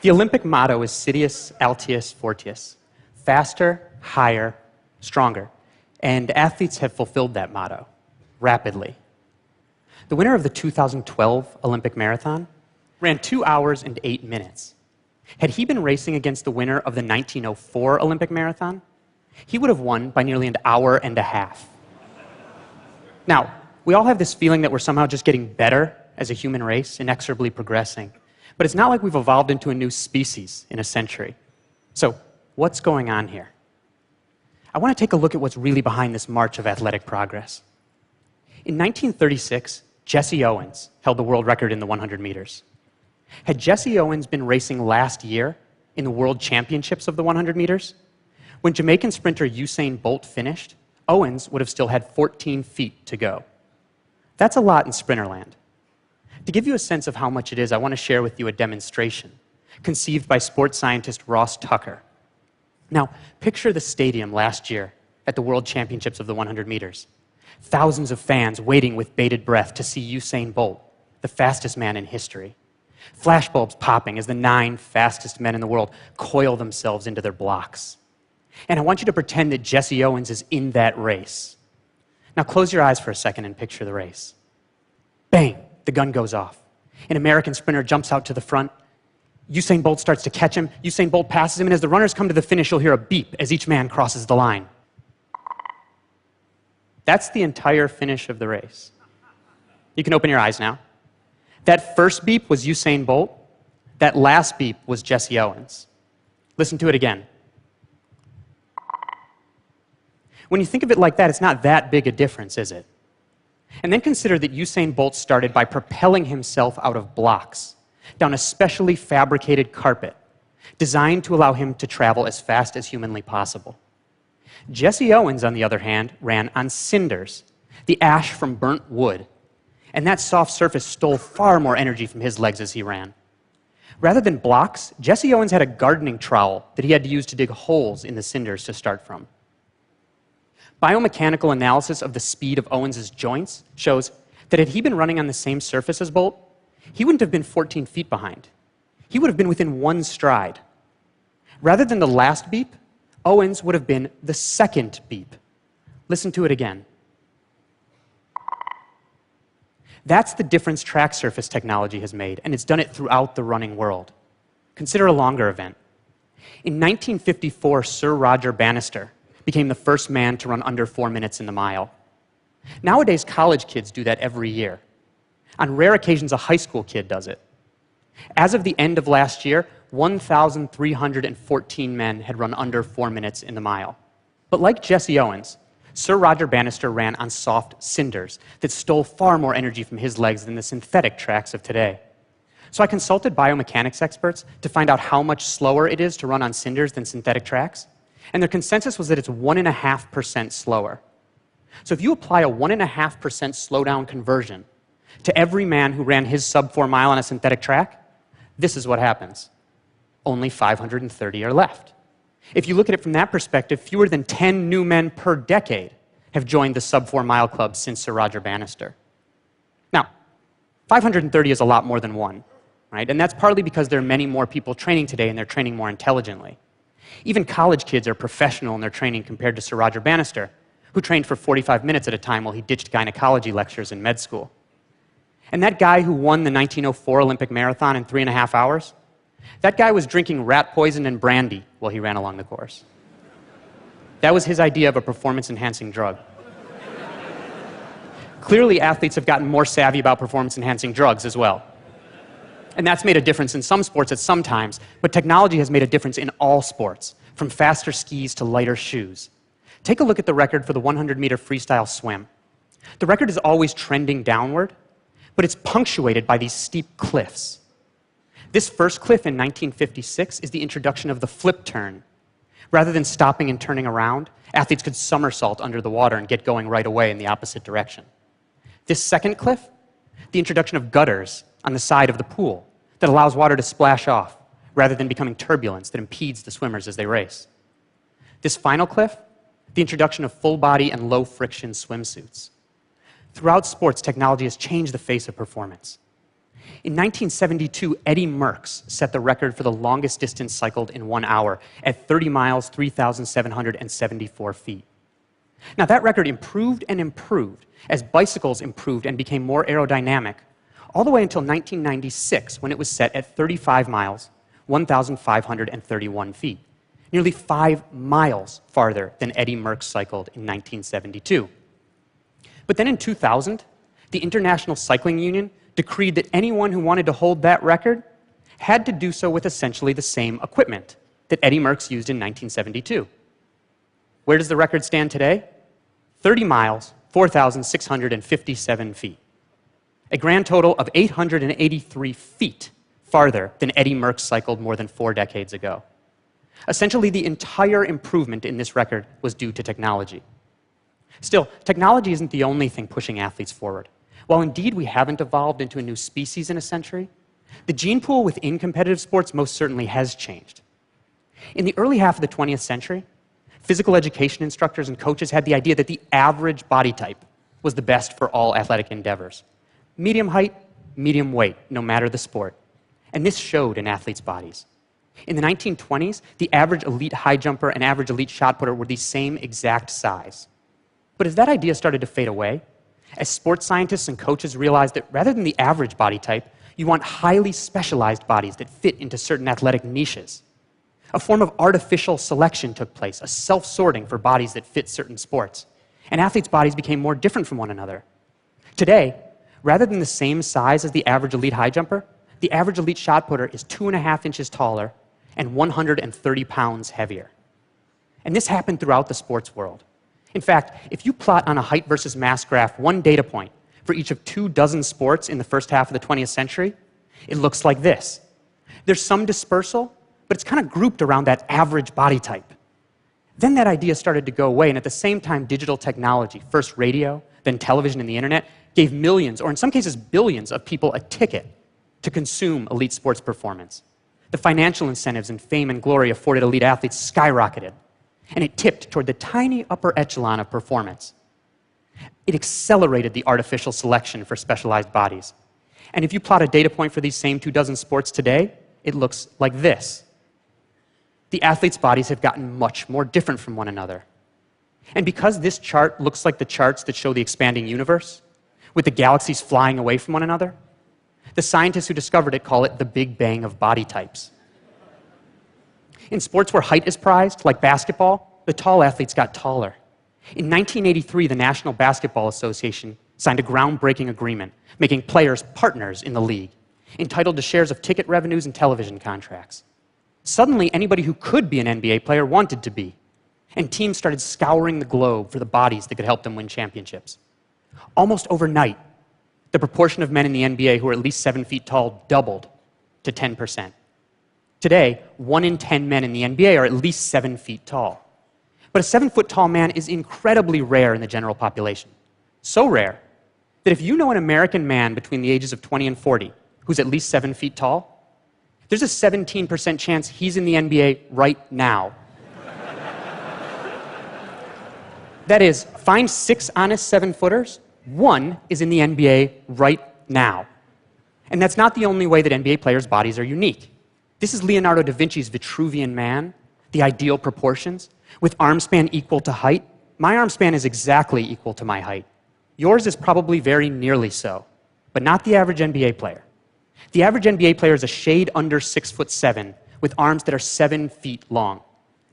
The Olympic motto is Citius, Altius, Fortius, faster, higher, stronger. And athletes have fulfilled that motto rapidly. The winner of the 2012 Olympic marathon ran 2 hours and 8 minutes. Had he been racing against the winner of the 1904 Olympic marathon, he would have won by nearly an hour and a half. Now, we all have this feeling that we're somehow just getting better as a human race, inexorably progressing. But it's not like we've evolved into a new species in a century. So, what's going on here? I want to take a look at what's really behind this march of athletic progress. In 1936, Jesse Owens held the world record in the 100 meters. Had Jesse Owens been racing last year in the World Championships of the 100 meters, when Jamaican sprinter Usain Bolt finished, Owens would have still had 14 feet to go. That's a lot in sprinterland. To give you a sense of how much it is, I want to share with you a demonstration conceived by sports scientist Ross Tucker. Now, picture the stadium last year at the World Championships of the 100 meters. Thousands of fans waiting with bated breath to see Usain Bolt, the fastest man in history. Flashbulbs popping as the 9 fastest men in the world coil themselves into their blocks. And I want you to pretend that Jesse Owens is in that race. Now close your eyes for a second and picture the race. Bang! The gun goes off. An American sprinter jumps out to the front. Usain Bolt starts to catch him. Usain Bolt passes him, and as the runners come to the finish, you'll hear a beep as each man crosses the line. That's the entire finish of the race. You can open your eyes now. That first beep was Usain Bolt. That last beep was Jesse Owens. Listen to it again. When you think of it like that, it's not that big a difference, is it? And then consider that Usain Bolt started by propelling himself out of blocks, down a specially fabricated carpet, designed to allow him to travel as fast as humanly possible. Jesse Owens, on the other hand, ran on cinders, the ash from burnt wood, and that soft surface stole far more energy from his legs as he ran. Rather than blocks, Jesse Owens had a gardening trowel that he had to use to dig holes in the cinders to start from. Biomechanical analysis of the speed of Owens' joints shows that had he been running on the same surface as Bolt, he wouldn't have been 14 feet behind. He would have been within 1 stride. Rather than the last beep, Owens would have been the second beep. Listen to it again. That's the difference track surface technology has made, and it's done it throughout the running world. Consider a longer event. In 1954, Sir Roger Bannister became the first man to run under 4 minutes in the mile. Nowadays, college kids do that every year. On rare occasions, a high school kid does it. As of the end of last year, 1,314 men had run under 4 minutes in the mile. But like Jesse Owens, Sir Roger Bannister ran on soft cinders that stole far more energy from his legs than the synthetic tracks of today. So I consulted biomechanics experts to find out how much slower it is to run on cinders than synthetic tracks. And their consensus was that it's 1.5% slower. So if you apply a 1.5% slowdown conversion to every man who ran his sub-4 mile on a synthetic track, this is what happens. Only 530 are left. If you look at it from that perspective, fewer than 10 new men per decade have joined the sub-4 mile club since Sir Roger Bannister. Now, 530 is a lot more than 1, right? And that's partly because there are many more people training today and they're training more intelligently. Even college kids are professional in their training compared to Sir Roger Bannister, who trained for 45 minutes at a time while he ditched gynecology lectures in med school. And that guy who won the 1904 Olympic marathon in 3.5 hours, that guy was drinking rat poison and brandy while he ran along the course. That was his idea of a performance-enhancing drug. Clearly, athletes have gotten more savvy about performance-enhancing drugs as well. And that's made a difference in some sports at some times, but technology has made a difference in all sports, from faster skis to lighter shoes. Take a look at the record for the 100-meter freestyle swim. The record is always trending downward, but it's punctuated by these steep cliffs. This first cliff in 1956 is the introduction of the flip turn. Rather than stopping and turning around, athletes could somersault under the water and get going right away in the opposite direction. This second cliff, the introduction of gutters on the side of the pool that allows water to splash off rather than becoming turbulence that impedes the swimmers as they race. This final cliff, the introduction of full-body and low-friction swimsuits. Throughout sports, technology has changed the face of performance. In 1972, Eddie Merckx set the record for the longest distance cycled in 1 hour at 30 miles, 3,774 feet. Now, that record improved and improved as bicycles improved and became more aerodynamic, all the way until 1996, when it was set at 35 miles, 1,531 feet, nearly 5 miles farther than Eddie Merckx cycled in 1972. But then in 2000, the International Cycling Union decreed that anyone who wanted to hold that record had to do so with essentially the same equipment that Eddie Merckx used in 1972. Where does the record stand today? 30 miles, 4,657 feet. A grand total of 883 feet farther than Eddie Merckx cycled more than 4 decades ago. Essentially, the entire improvement in this record was due to technology. Still, technology isn't the only thing pushing athletes forward. While indeed we haven't evolved into a new species in a century, the gene pool within competitive sports most certainly has changed. In the early half of the 20th century, physical education instructors and coaches had the idea that the average body type was the best for all athletic endeavors. Medium height, medium weight, no matter the sport. And this showed in athletes' bodies. In the 1920s, the average elite high jumper and average elite shot putter were the same exact size. But as that idea started to fade away, as sports scientists and coaches realized that rather than the average body type, you want highly specialized bodies that fit into certain athletic niches. A form of artificial selection took place, a self-sorting for bodies that fit certain sports. And athletes' bodies became more different from one another. Today, rather than the same size as the average elite high jumper, the average elite shot putter is 2.5 inches taller and 130 pounds heavier. And this happened throughout the sports world. In fact, if you plot on a height versus mass graph one data point for each of 24 sports in the first half of the 20th century, it looks like this. There's some dispersal, but it's kind of grouped around that average body type. Then that idea started to go away, and at the same time, digital technology, first radio, then television and the internet, gave millions, or in some cases billions, of people a ticket to consume elite sports performance. The financial incentives and fame and glory afforded elite athletes skyrocketed, and it tipped toward the tiny upper echelon of performance. It accelerated the artificial selection for specialized bodies. And if you plot a data point for these same 24 sports today, it looks like this. The athletes' bodies have gotten much more different from one another. And because this chart looks like the charts that show the expanding universe, with the galaxies flying away from one another, the scientists who discovered it call it the Big Bang of body types. In sports where height is prized, like basketball, the tall athletes got taller. In 1983, the National Basketball Association signed a groundbreaking agreement, making players partners in the league, entitled to shares of ticket revenues and television contracts. Suddenly, anybody who could be an NBA player wanted to be, and teams started scouring the globe for the bodies that could help them win championships. Almost overnight, the proportion of men in the NBA who are at least 7 feet tall doubled to 10%. Today, 1 in 10 men in the NBA are at least 7 feet tall. But a 7-foot-tall man is incredibly rare in the general population. So rare that if you know an American man between the ages of 20 and 40 who's at least 7 feet tall, there's a 17% chance he's in the NBA right now. That is, find 6 honest 7-footers, 1 is in the NBA right now. And that's not the only way that NBA players' bodies are unique. This is Leonardo da Vinci's Vitruvian Man, the ideal proportions, with arm span equal to height. My arm span is exactly equal to my height. Yours is probably very nearly so, but not the average NBA player. The average NBA player is a shade under 6'7", with arms that are 7 feet long.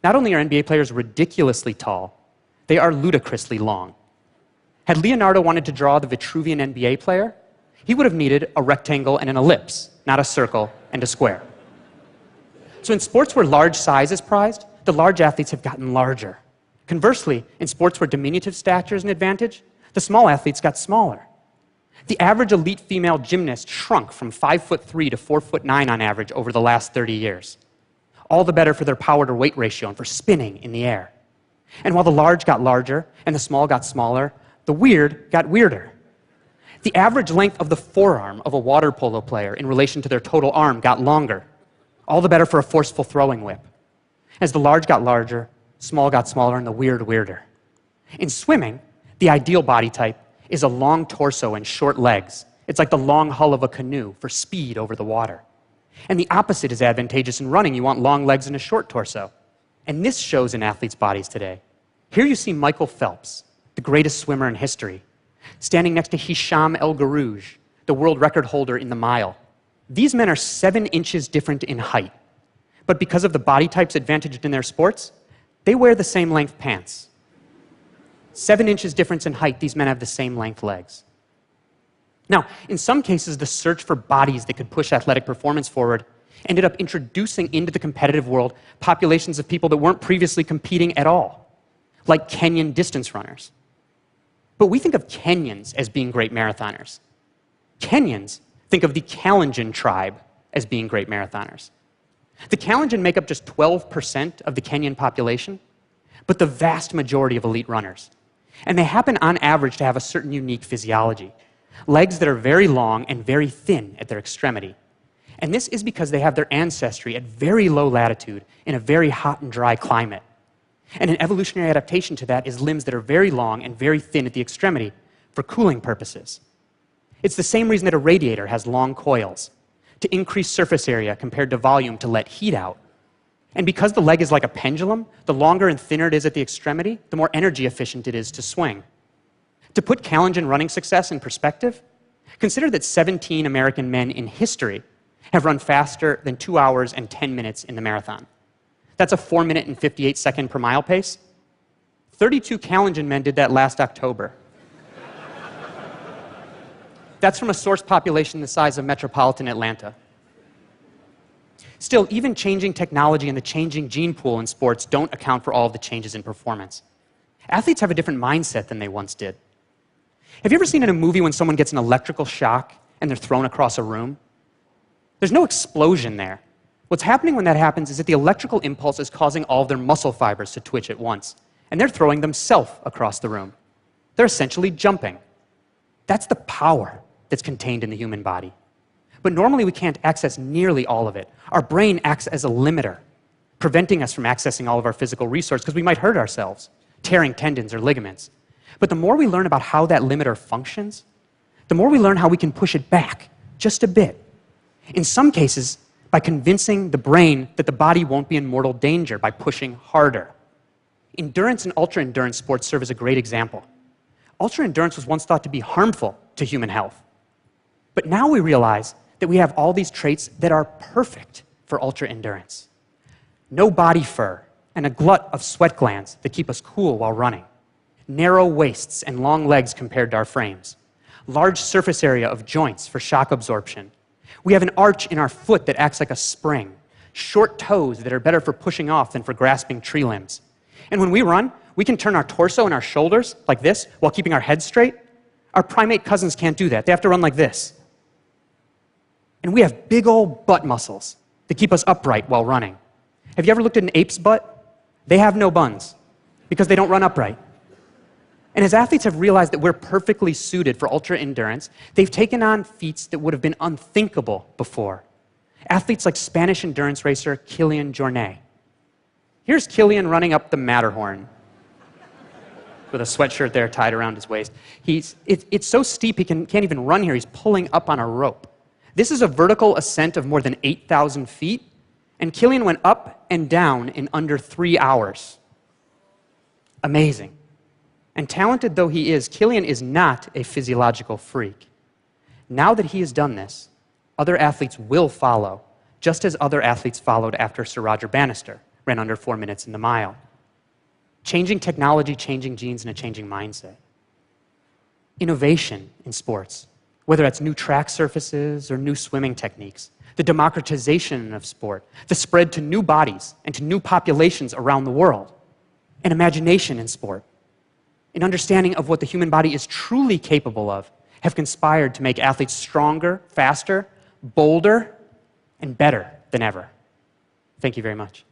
Not only are NBA players ridiculously tall, they are ludicrously long. Had Leonardo wanted to draw the Vitruvian NBA player, he would have needed a rectangle and an ellipse, not a circle and a square. So in sports where large size is prized, the large athletes have gotten larger. Conversely, in sports where diminutive stature is an advantage, the small athletes got smaller. The average elite female gymnast shrunk from 5'3" to 4'9" on average over the last 30 years. All the better for their power to weight ratio and for spinning in the air. And while the large got larger and the small got smaller, the weird got weirder. The average length of the forearm of a water polo player in relation to their total arm got longer. All the better for a forceful throwing whip. As the large got larger, small got smaller, and the weird weirder. In swimming, the ideal body type is a long torso and short legs, It's like the long hull of a canoe for speed over the water. And the opposite is advantageous in running. You want long legs and a short torso. And this shows in athletes' bodies today. Here you see Michael Phelps, the greatest swimmer in history, standing next to Hisham El Garouj, the world record holder in the mile. These men are 7 inches different in height. But because of the body types advantaged in their sports, they wear the same length pants. 7 inches difference in height, these men have the same length legs. Now, in some cases, the search for bodies that could push athletic performance forward ended up introducing into the competitive world populations of people that weren't previously competing at all, like Kenyan distance runners. But we think of Kenyans as being great marathoners. Kenyans think of the Kalenjin tribe as being great marathoners. The Kalenjin make up just 12% of the Kenyan population, but the vast majority of elite runners. And they happen on average to have a certain unique physiology. Legs that are very long and very thin at their extremity. And this is because they have their ancestry at very low latitude in a very hot and dry climate. And an evolutionary adaptation to that is limbs that are very long and very thin at the extremity for cooling purposes. It's the same reason that a radiator has long coils, to increase surface area compared to volume to let heat out. And because the leg is like a pendulum, the longer and thinner it is at the extremity, the more energy efficient it is to swing. To put Kalenjin running success in perspective, consider that 17 American men in history have run faster than 2 hours and 10 minutes in the marathon. That's a 4 minute and 58 second per mile pace. 32 Kalenjin men did that last October. That's from a source population the size of metropolitan Atlanta. Still, even changing technology and the changing gene pool in sports don't account for all of the changes in performance. Athletes have a different mindset than they once did. Have you ever seen in a movie when someone gets an electrical shock and they're thrown across a room? There's no explosion there. What's happening when that happens is that the electrical impulse is causing all of their muscle fibers to twitch at once, and they're throwing themselves across the room. They're essentially jumping. That's the power that's contained in the human body. But normally we can't access nearly all of it. Our brain acts as a limiter, preventing us from accessing all of our physical resources because we might hurt ourselves, tearing tendons or ligaments. But the more we learn about how that limiter functions, the more we learn how we can push it back just a bit. In some cases, by convincing the brain that the body won't be in mortal danger by pushing harder. Endurance and ultra-endurance sports serve as a great example. Ultra-endurance was once thought to be harmful to human health. But now we realize that we have all these traits that are perfect for ultra-endurance. No body fur and a glut of sweat glands that keep us cool while running. Narrow waists and long legs compared to our frames. Large surface area of joints for shock absorption. We have an arch in our foot that acts like a spring. Short toes that are better for pushing off than for grasping tree limbs. And when we run, we can turn our torso and our shoulders like this while keeping our head straight. Our primate cousins can't do that. They have to run like this. And we have big old butt muscles that keep us upright while running. Have you ever looked at an ape's butt? They have no buns because they don't run upright. And as athletes have realized that we're perfectly suited for ultra-endurance, they've taken on feats that would have been unthinkable before. Athletes like Spanish endurance racer Kilian Jornet. Here's Kilian running up the Matterhorn with a sweatshirt there tied around his waist. It's so steep he can't even run here. He's pulling up on a rope. This is a vertical ascent of more than 8,000 feet, and Kilian went up and down in under 3 hours. Amazing. And talented though he is, Kilian is not a physiological freak. Now that he has done this, other athletes will follow, just as other athletes followed after Sir Roger Bannister ran under 4 minutes in the mile. Changing technology, changing genes, and a changing mindset. Innovation in sports, whether that's new track surfaces or new swimming techniques, the democratization of sport, the spread to new bodies and to new populations around the world, and imagination in sport, an understanding of what the human body is truly capable of, have conspired to make athletes stronger, faster, bolder, and better than ever. Thank you very much.